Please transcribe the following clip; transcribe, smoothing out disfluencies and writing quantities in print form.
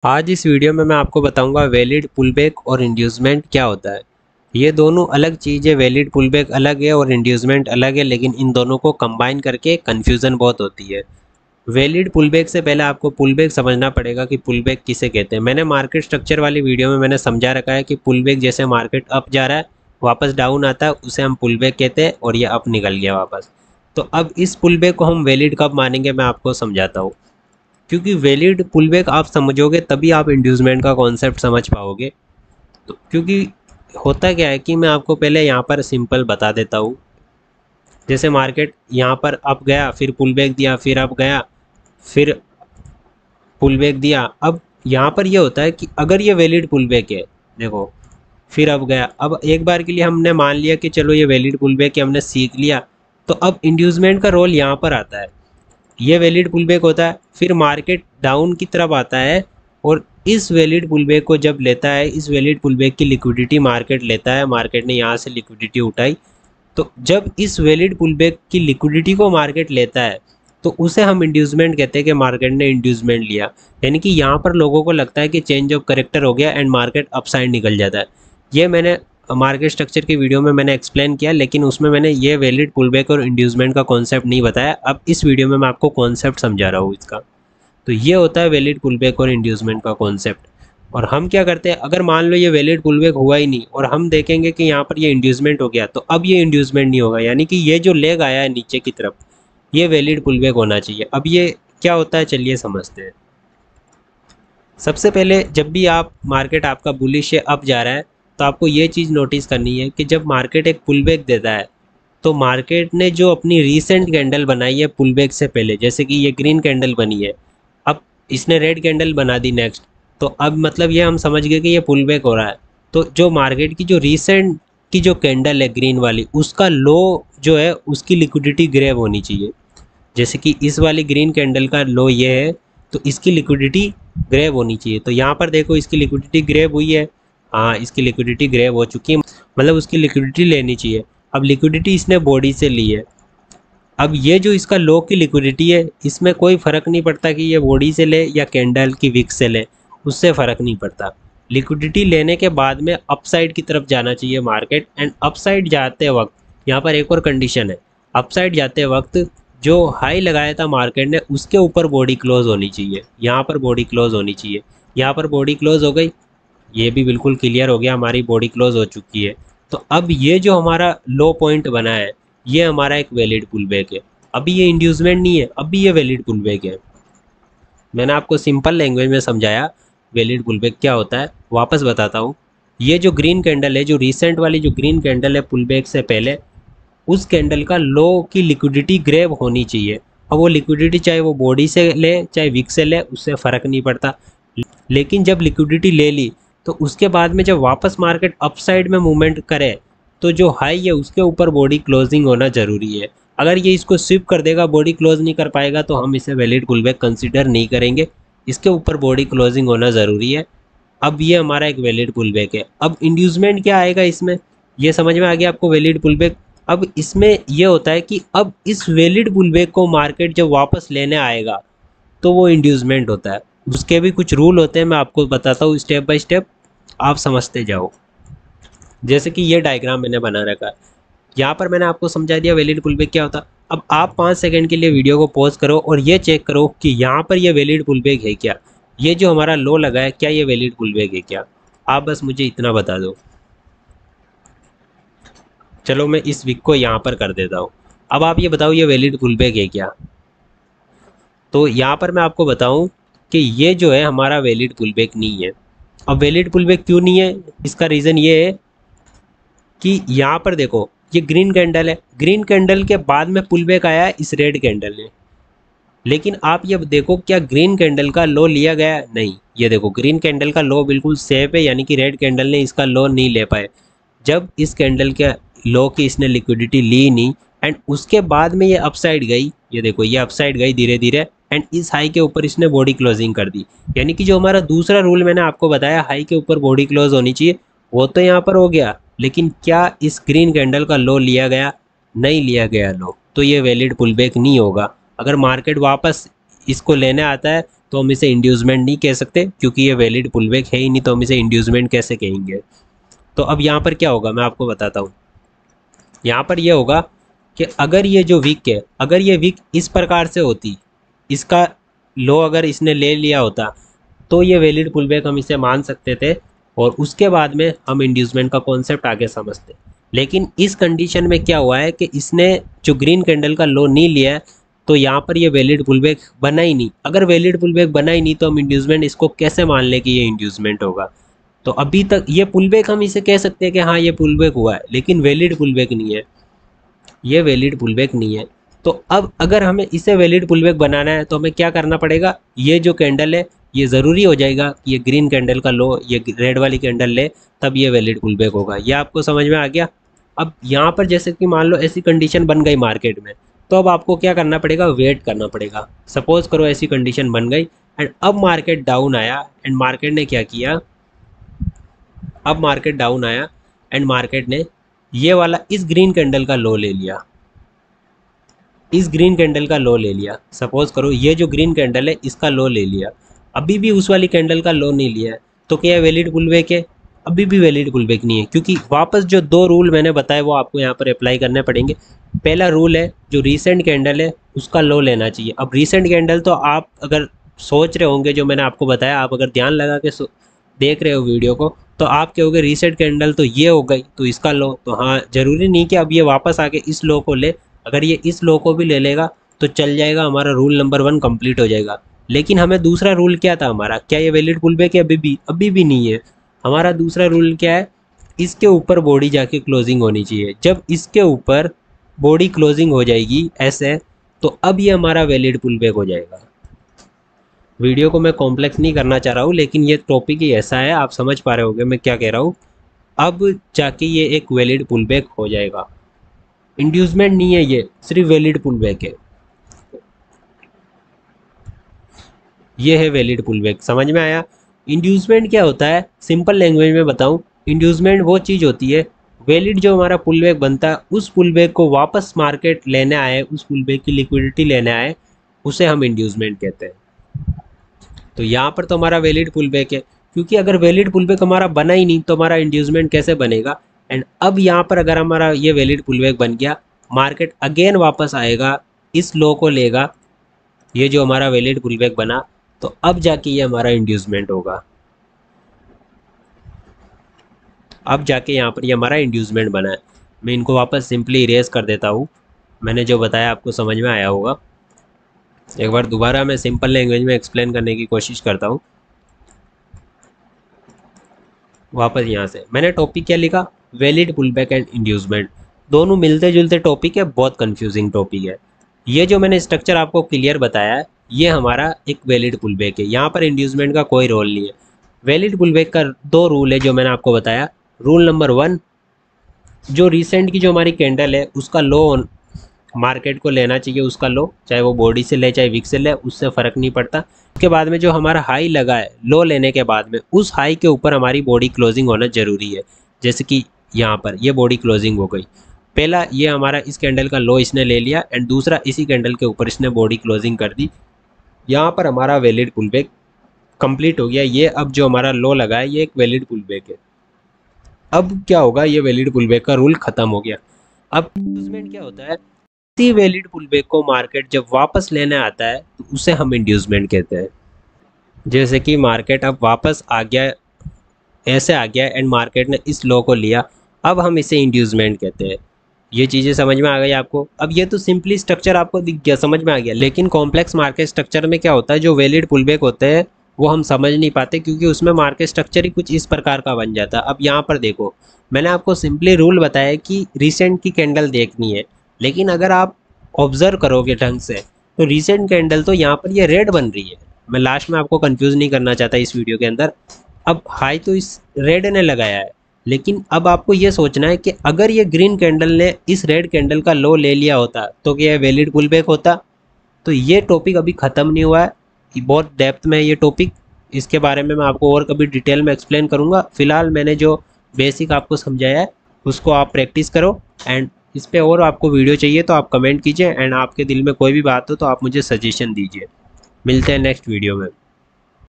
आज इस वीडियो में मैं आपको बताऊंगा वैलिड पुलबैक और इंड्यूसमेंट क्या होता है। ये दोनों अलग चीज़ें, वैलिड पुलबैक अलग है और इंड्यूसमेंट अलग है, लेकिन इन दोनों को कंबाइन करके कन्फ्यूज़न बहुत होती है। वैलिड पुलबैक से पहले आपको पुलबैक समझना पड़ेगा कि पुलबैक किसे कहते हैं। मैंने मार्केट स्ट्रक्चर वाली वीडियो में मैंने समझा रखा है कि पुलबैक जैसे मार्केट अप जा रहा है, वापस डाउन आता है, उसे हम पुलबैक कहते हैं और ये अप निकल गया वापस। तो अब इस पुलबैक को हम वैलिड कब मानेंगे, मैं आपको समझाता हूँ। क्योंकि वैलिड पुलबैक आप समझोगे तभी आप इंड्यूसमेंट का कॉन्सेप्ट समझ पाओगे। तो क्योंकि होता क्या है कि मैं आपको पहले यहाँ पर सिंपल बता देता हूँ। जैसे मार्केट यहाँ पर अप गया, फिर पुलबैक दिया, फिर अप गया, फिर पुलबैक दिया। अब यहाँ पर ये होता है कि अगर ये वैलिड पुलबैक है, देखो, फिर अब गया, अब एक बार के लिए हमने मान लिया कि चलो ये वैलिड पुलबैक है, हमने सीख लिया। तो अब इंड्यूसमेंट का रोल यहाँ पर आता है। ये वैलिड पुलबैक होता है, फिर मार्केट डाउन की तरफ आता है और इस वैलिड पुलबैक को जब लेता है, इस वैलिड पुलबैक की लिक्विडिटी मार्केट लेता है, मार्केट ने यहाँ से लिक्विडिटी उठाई। तो जब इस वैलिड पुलबैक की लिक्विडिटी को मार्केट लेता है तो उसे हम इंड्यूसमेंट कहते हैं कि मार्केट ने इंड्यूसमेंट लिया। यानी कि यहाँ पर लोगों को लगता है कि चेंज ऑफ करेक्टर हो गया एंड मार्केट अपसाइड निकल जाता है। ये मैंने मार्केट स्ट्रक्चर की वीडियो में मैंने एक्सप्लेन किया, लेकिन उसमें मैंने ये वैलिड पुलबैक और इंड्यूसमेंट का कॉन्सेप्ट नहीं बताया। अब इस वीडियो में मैं आपको कॉन्सेप्ट समझा रहा हूँ इसका। तो ये होता है वैलिड पुलबैक और इंड्यूसमेंट का कॉन्सेप्ट। और हम क्या करते हैं, अगर मान लो ये वैलिड पुलबैक हुआ ही नहीं और हम देखेंगे कि यहाँ पर ये इंड्यूसमेंट हो गया, तो अब ये इंड्यूसमेंट नहीं होगा। यानी कि ये जो लेग आया है नीचे की तरफ, ये वैलिड पुलबैक होना चाहिए। अब ये क्या होता है, चलिए समझते हैं। सबसे पहले जब भी आप मार्केट आपका बुलिश है, अप जा रहा है, तो आपको ये चीज़ नोटिस करनी है कि जब मार्केट एक पुलबैक देता है तो मार्केट ने जो अपनी रीसेंट कैंडल बनाई है पुलबैक से पहले, जैसे कि ये ग्रीन कैंडल बनी है, अब इसने रेड कैंडल बना दी नेक्स्ट, तो अब मतलब ये हम समझ गए कि ये पुलबैक हो रहा है। तो जो मार्केट की जो रीसेंट की जो कैंडल है ग्रीन वाली, उसका लो जो है उसकी लिक्विडिटी ग्रैब होनी चाहिए। जैसे कि इस वाली ग्रीन कैंडल का लो ये है, तो इसकी लिक्विडिटी ग्रैब होनी चाहिए। तो यहाँ पर देखो इसकी लिक्विडिटी ग्रैब हुई है, हाँ इसकी लिक्विडिटी ग्रैब हो चुकी है, मतलब उसकी लिक्विडिटी लेनी चाहिए। अब लिक्विडिटी इसने बॉडी से ली है। अब ये जो इसका लो की लिक्विडिटी है, इसमें कोई फ़र्क नहीं पड़ता कि ये बॉडी से ले या कैंडल की विक से ले, उससे फ़र्क नहीं पड़ता। लिक्विडिटी लेने के बाद में अपसाइड की तरफ जाना चाहिए मार्केट। एंड अपसाइड जाते वक्त यहाँ पर एक और कंडीशन है, अपसाइड जाते वक्त जो हाई लगाया था मार्केट ने उसके ऊपर बॉडी क्लोज होनी चाहिए। यहाँ पर बॉडी क्लोज होनी चाहिए, यहाँ पर बॉडी क्लोज हो गई, ये भी बिल्कुल क्लियर हो गया, हमारी बॉडी क्लोज हो चुकी है। तो अब ये जो हमारा लो पॉइंट बना है, ये हमारा एक वैलिड पुलबैक है। अभी ये इंड्यूसमेंट नहीं है, अभी ये वैलिड पुलबैक है। मैंने आपको सिंपल लैंग्वेज में समझाया वैलिड पुलबैक क्या होता है। वापस बताता हूँ, ये जो ग्रीन कैंडल है, जो रिसेंट वाली जो ग्रीन कैंडल है पुलबैक से पहले, उस कैंडल का लो की लिक्विडिटी ग्रैब होनी चाहिए। अब वो लिक्विडिटी चाहे वो बॉडी से ले चाहे विक से ले, उससे फ़र्क नहीं पड़ता। लेकिन जब लिक्विडिटी ले ली तो उसके बाद में जब वापस मार्केट अपसाइड में मूवमेंट करे, तो जो हाई है उसके ऊपर बॉडी क्लोजिंग होना ज़रूरी है। अगर ये इसको स्विप कर देगा, बॉडी क्लोज नहीं कर पाएगा, तो हम इसे वैलिड पुलबैक कंसीडर नहीं करेंगे। इसके ऊपर बॉडी क्लोजिंग होना ज़रूरी है। अब ये हमारा एक वैलिड पुलबैक है। अब इंड्यूसमेंट क्या आएगा इसमें, ये समझ में आ गया आपको वैलिड पुलबैक। अब इसमें यह होता है कि अब इस वैलिड पुलबैक को मार्केट जब वापस लेने आएगा तो वो इंड्यूसमेंट होता है। उसके भी कुछ रूल होते हैं, मैं आपको बताता हूँ स्टेप बाय स्टेप, आप समझते जाओ। जैसे कि ये डायग्राम मैंने बना रखा है, यहाँ पर मैंने आपको समझा दिया वैलिड पुलबैक क्या होता है। अब आप 5 सेकंड के लिए वीडियो को पॉज करो और ये चेक करो कि यहाँ पर ये वैलिड पुलबैक है क्या, ये जो हमारा लो लगा है क्या ये वैलिड पुलबैक है क्या। आप बस मुझे इतना बता दो। चलो मैं इस विक को यहाँ पर कर देता हूँ। अब आप ये बताओ ये वैलिड पुलबैक है क्या। तो यहाँ पर मैं आपको बताऊँ कि ये जो है हमारा वैलिड पुलबैक नहीं है। अब वैलिड पुलबैक क्यों नहीं है, इसका रीज़न ये है कि यहाँ पर देखो ये ग्रीन कैंडल है, ग्रीन कैंडल के बाद में पुलबैक आया है इस रेड कैंडल ने। लेकिन आप ये देखो क्या ग्रीन कैंडल का लो लिया गया है, नहीं। ये देखो ग्रीन कैंडल का लो बिल्कुल सेफ है, यानी कि रेड कैंडल ने इसका लो नहीं ले पाए। जब इस कैंडल के लो की इसने लिक्विडिटी ली नहीं एंड उसके बाद में ये अपसाइड गई, ये देखो ये अपसाइड गई धीरे धीरे एंड इस हाई के ऊपर इसने बॉडी क्लोजिंग कर दी। यानी कि जो हमारा दूसरा रूल मैंने आपको बताया हाई के ऊपर बॉडी क्लोज होनी चाहिए, वो तो यहाँ पर हो गया। लेकिन क्या इस ग्रीन कैंडल का लो लिया गया, नहीं लिया गया लो, तो ये वैलिड पुलबैक नहीं होगा। अगर मार्केट वापस इसको लेने आता है तो हम इसे इंड्यूसमेंट नहीं कह सकते, क्योंकि ये वैलिड पुलबैक है ही नहीं, तो हम इसे इंड्यूसमेंट कैसे कहेंगे। तो अब यहाँ पर क्या होगा मैं आपको बताता हूँ। यहाँ पर यह होगा कि अगर ये जो विक है, अगर ये विक इस प्रकार से होती, इसका लो अगर इसने ले लिया होता, तो ये वैलिड पुलबैक हम इसे मान सकते थे, और उसके बाद में हम इंड्यूसमेंट का कॉन्सेप्ट आगे समझते। लेकिन इस कंडीशन में क्या हुआ है कि इसने जो ग्रीन कैंडल का लो नहीं लिया है, तो यहाँ पर ये वैलिड पुलबैक बना ही नहीं। अगर वैलिड पुलबैक बना ही नहीं तो हम इंड्यूसमेंट इसको कैसे मान लें कि ये इंड्यूसमेंट होगा। तो अभी तक ये पुलबैक हम इसे कह सकते हैं कि हाँ ये पुलबैक हुआ है, लेकिन वैलिड पुलबैक नहीं है, ये वैलिड पुलबैक नहीं है। तो अब अगर हमें इसे वैलिड पुलबैक बनाना है तो हमें क्या करना पड़ेगा, ये जो कैंडल है ये ज़रूरी हो जाएगा कि ये ग्रीन कैंडल का लो ये रेड वाली कैंडल ले, तब ये वैलिड पुलबैक होगा। ये आपको समझ में आ गया। अब यहाँ पर जैसे कि मान लो ऐसी कंडीशन बन गई मार्केट में, तो अब आपको क्या करना पड़ेगा, वेट करना पड़ेगा। सपोज करो ऐसी कंडीशन बन गई एंड अब मार्केट डाउन आया एंड मार्केट ने क्या किया, अब मार्केट डाउन आया एंड मार्केट ने ये वाला इस ग्रीन कैंडल का लो ले लिया, इस ग्रीन कैंडल का लो ले लिया। सपोज करो ये जो ग्रीन कैंडल है इसका लो ले लिया, अभी भी उस वाली कैंडल का लो नहीं लिया है, तो क्या वैलिड पुलबैक है, अभी भी वैलिड पुलबैक नहीं है। क्योंकि वापस जो दो रूल मैंने बताए वो आपको यहाँ पर अप्लाई करने पड़ेंगे। पहला रूल है जो रीसेंट कैंडल है उसका लो लेना चाहिए। अब रीसेंट कैंडल तो आप अगर सोच रहे होंगे, जो मैंने आपको बताया, आप अगर ध्यान लगा के देख रहे हो वीडियो को, तो आप कहोगे रीसेंट कैंडल तो ये हो गई तो इसका लो, तो हाँ ज़रूरी नहीं कि अब ये वापस आके इस लो को ले। अगर ये इस लो को भी ले लेगा तो चल जाएगा, हमारा रूल नंबर 1 कंप्लीट हो जाएगा। लेकिन हमें दूसरा रूल क्या था हमारा, क्या ये वैलिड पुलबैक है, अभी भी नहीं है। हमारा दूसरा रूल क्या है, इसके ऊपर बॉडी जाके क्लोजिंग होनी चाहिए। जब इसके ऊपर बॉडी क्लोजिंग हो जाएगी ऐसे, तो अब ये हमारा वैलिड पुलबैक हो जाएगा। वीडियो को मैं कॉम्प्लेक्स नहीं करना चाह रहा हूँ, लेकिन ये टॉपिक ही ऐसा है, आप समझ पा रहे होगे मैं क्या कह रहा हूँ। अब जाके ये एक वैलिड पुलबैक हो जाएगा। इंड्यूसमेंट नहीं है, ये सिर्फ वैलिड पुलबैक है। ये है वैलिड पुलबैक, समझ में आया। इंड्यूसमेंट क्या होता है, सिंपल लैंग्वेज में बताऊं, इंड्यूसमेंट वो चीज़ होती है, वैलिड जो हमारा पुलबैक बनता है उस पुलबैक को वापस मार्केट लेने आए, उस पुलबैक की लिक्विडिटी लेने आए, उसे हम इंड्यूसमेंट कहते हैं। तो यहाँ पर तो हमारा वैलिड पुलबैक है, क्योंकि अगर वैलिड पुलबैक हमारा बना ही नहीं तो हमारा इंड्यूसमेंट कैसे बनेगा। एंड अब यहाँ पर अगर हमारा ये वैलिड पुलबैक बन गया, मार्केट अगेन वापस आएगा, इस लो को लेगा, ये जो हमारा वैलिड पुलबैक बना, तो अब जाके ये हमारा इंड्यूसमेंट होगा। अब जाके यहाँ पर ये हमारा इंड्यूसमेंट बना है। मैं इनको वापस सिंपली इरेज कर देता हूँ। मैंने जो बताया आपको समझ में आया होगा। एक बार दोबारा मैं सिंपल लैंग्वेज में एक्सप्लेन करने की कोशिश करता हूँ। वापस यहाँ से मैंने टॉपिक क्या लिखा, वैलिड पुलबैक एंड इंड्यूसमेंट। दोनों मिलते जुलते टॉपिक है, बहुत कंफ्यूजिंग टॉपिक है। ये जो मैंने स्ट्रक्चर आपको क्लियर बताया है, ये हमारा एक वैलिड पुलबैक है। यहाँ पर इंड्यूसमेंट का कोई रोल नहीं है। वैलिड पुलबैक का 2 रूल है जो मैंने आपको बताया। रूल नंबर 1, जो रिसेंट की जो हमारी कैंडल है उसका लो मार्केट को लेना चाहिए, उसका लो, चाहे वो बॉडी से ले चाहे विक से ले, उससे फ़र्क नहीं पड़ता। उसके बाद में जो हमारा हाई लगा है, लो लेने के बाद में उस हाई के ऊपर हमारी बॉडी क्लोजिंग होना ज़रूरी है। जैसे कि यहाँ पर ये बॉडी क्लोजिंग हो गई। पहला ये हमारा इस कैंडल का लो इसने ले लिया एंड दूसरा इसी कैंडल के ऊपर इसने बॉडी क्लोजिंग कर दी। यहाँ पर हमारा वैलिड पुलबैक कंप्लीट हो गया। ये अब जो हमारा लो लगा है ये एक वैलिड पुलबैक है। अब क्या होगा, ये वैलिड पुलबैक का रूल ख़त्म हो गया। अब इंड्यूसमेंट क्या होता है, इसी वैलिड पुलबैक को मार्केट जब वापस लेने आता है तो उसे हम इंड्यूसमेंट कहते हैं। जैसे कि मार्केट अब वापस आ गया, ऐसे आ गया एंड मार्केट ने इस लो को लिया, अब हम इसे इंड्यूसमेंट कहते हैं। ये चीज़ें समझ में आ गई आपको। अब ये तो सिंपली स्ट्रक्चर आपको दिख गया, समझ में आ गया। लेकिन कॉम्प्लेक्स मार्केट स्ट्रक्चर में क्या होता है, जो वैलिड पुलबैक होते हैं वो हम समझ नहीं पाते, क्योंकि उसमें मार्केट स्ट्रक्चर ही कुछ इस प्रकार का बन जाता है। अब यहाँ पर देखो, मैंने आपको सिंपली रूल बताया कि रिसेंट की कैंडल देखनी है, लेकिन अगर आप ऑब्जर्व करोगे ढंग से तो रिसेंट कैंडल तो यहाँ पर ये रेड बन रही है। मैं लास्ट में आपको कंफ्यूज नहीं करना चाहता इस वीडियो के अंदर। अब हाई तो इस रेड ने लगाया है, लेकिन अब आपको ये सोचना है कि अगर ये ग्रीन कैंडल ने इस रेड कैंडल का लो ले लिया होता तो क्या वैलिड पुलबैक होता। तो ये टॉपिक अभी ख़त्म नहीं हुआ है, बहुत डेप्थ में है ये टॉपिक। इसके बारे में मैं आपको और कभी डिटेल में एक्सप्लेन करूँगा। फिलहाल मैंने जो बेसिक आपको समझाया है उसको आप प्रैक्टिस करो, एंड इस पर और आपको वीडियो चाहिए तो आप कमेंट कीजिए, एंड आपके दिल में कोई भी बात हो तो आप मुझे सजेशन दीजिए। मिलते हैं नेक्स्ट वीडियो में।